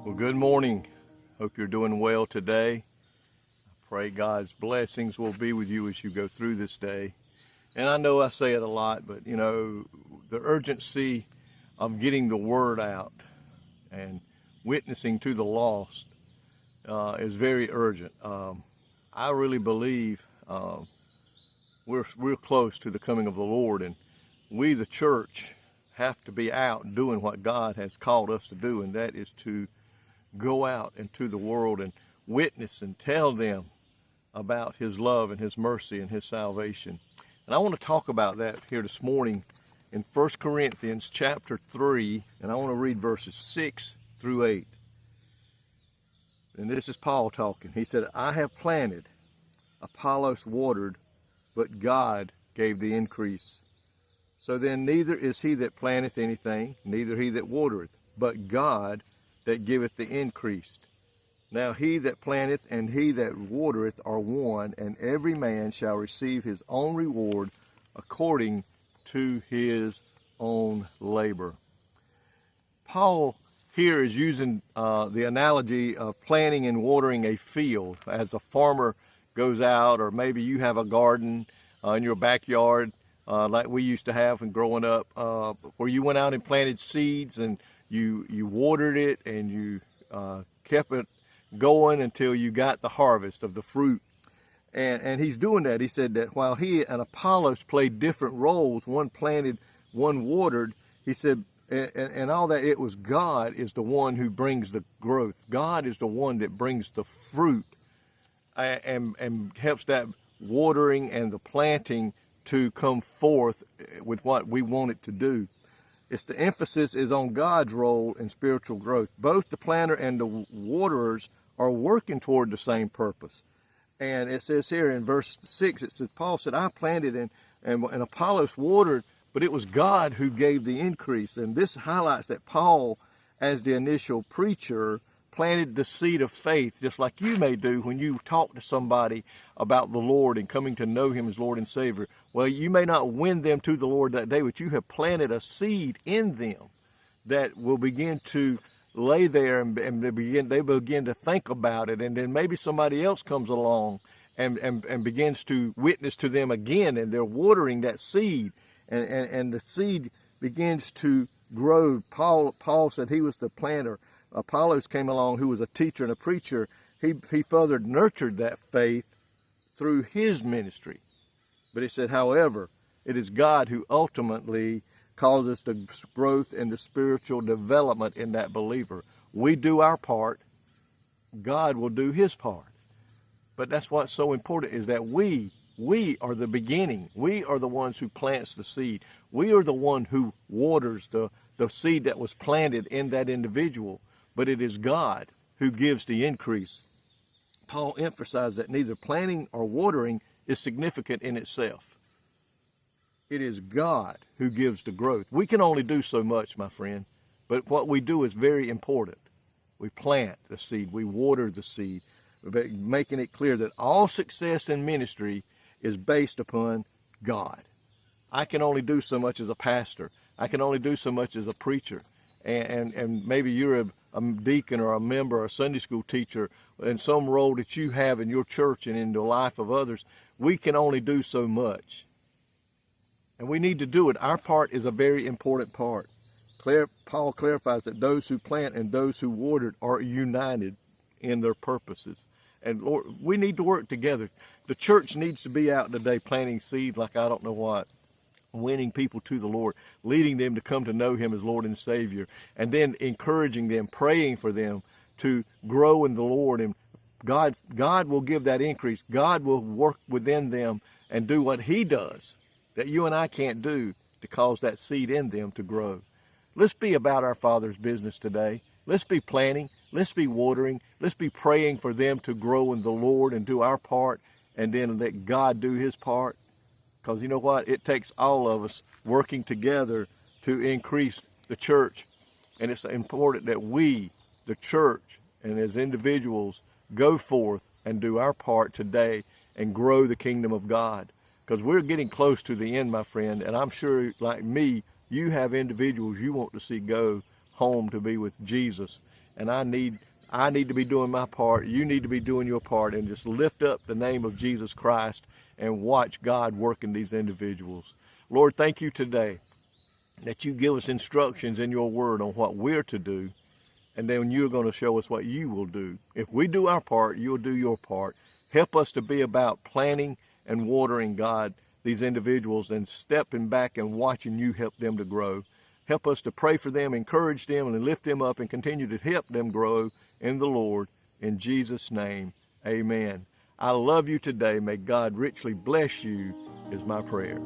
Well, good morning. Hope you're doing well today. I pray God's blessings will be with you as you go through this day. And I know I say it a lot, but the urgency of getting the word out and witnessing to the lost is very urgent. I really believe we're close to the coming of the Lord, and we, the church, have to be out doing what God has called us to do, and that is to go out into the world and witness and tell them about His love and His mercy and His salvation. And I want to talk about that here this morning in 1 Corinthians chapter 3, and I want to read verses 6 through 8. And this is Paul talking. He said, I have planted, Apollos watered, but God gave the increase. So then neither is he that planteth anything, neither he that watereth, but God that giveth the increase. Now he that planteth and he that watereth are one, and every man shall receive his own reward according to his own labor. Paul here is using the analogy of planting and watering a field. As a farmer goes out, or maybe you have a garden in your backyard like we used to have when growing up, where you went out and planted seeds and you watered it and you kept it going until you got the harvest of the fruit. And he's doing that. He said that while he and Apollos played different roles, one planted, one watered, he said, and all that, it was God is the one who brings the growth. God is the one that brings the fruit and helps that watering and the planting to come forth with what we want it to do. It's the emphasis is on God's role in spiritual growth. Both the planter and the waterers are working toward the same purpose. And it says here in verse 6, it says, Paul said, I planted and Apollos watered, but it was God who gave the increase. And this highlights that Paul, as the initial preacher, planted the seed of faith, just like you may do when you talk to somebody about the Lord and coming to know Him as Lord and Savior. Well, you may not win them to the Lord that day, but you have planted a seed in them that will begin to lay there and they begin to think about it. And then maybe somebody else comes along and begins to witness to them again, and they're watering that seed, and the seed begins to grow. Paul said he was the planter. Apollos came along, who was a teacher and a preacher. He further nurtured that faith through his ministry. But he said, however, it is God who ultimately causes the growth and the spiritual development in that believer. We do our part, God will do His part. But that's what's so important, is that we are the beginning. We are the ones who plants the seed. We are the one who waters the seed that was planted in that individual. But it is God who gives the increase. Paul emphasized that neither planting or watering is significant in itself. It is God who gives the growth. We can only do so much, my friend, but what we do is very important. We plant the seed, we water the seed, making it clear that all success in ministry is based upon God. I can only do so much as a pastor. I can only do so much as a preacher. And maybe you're a deacon or a member or a Sunday school teacher in some role that you have in your church and in the life of others. We can only do so much. And we need to do it. Our part is a very important part. Paul clarifies that those who plant and those who water are united in their purposes. And Lord, we need to work together. The church needs to be out today planting seeds like I don't know what, winning people to the Lord, leading them to come to know Him as Lord and Savior, and then encouraging them, praying for them to grow in the Lord. And God will give that increase. God will work within them and do what He does that you and I can't do to cause that seed in them to grow. Let's be about our Father's business today. Let's be planting. Let's be watering. Let's be praying for them to grow in the Lord and do our part, and then let God do His part. Because you know what? It takes all of us working together to increase the church. And it's important that we, the church, and as individuals, go forth and do our part today and grow the kingdom of God. Because we're getting close to the end, my friend, and I'm sure, like me, you have individuals you want to see go home to be with Jesus. and I need to be doing my part. You need to be doing your part, and just lift up the name of Jesus Christ and watch God work in these individuals. Lord, thank you today that you give us instructions in your word on what we're to do, and then you're going to show us what you will do. If we do our part, you'll do your part. Help us to be about planting and watering, God, these individuals, and stepping back and watching you help them to grow. Help us to pray for them, encourage them, and lift them up, and continue to help them grow in the Lord. In Jesus' name, amen. I love you today. May God richly bless you is my prayer.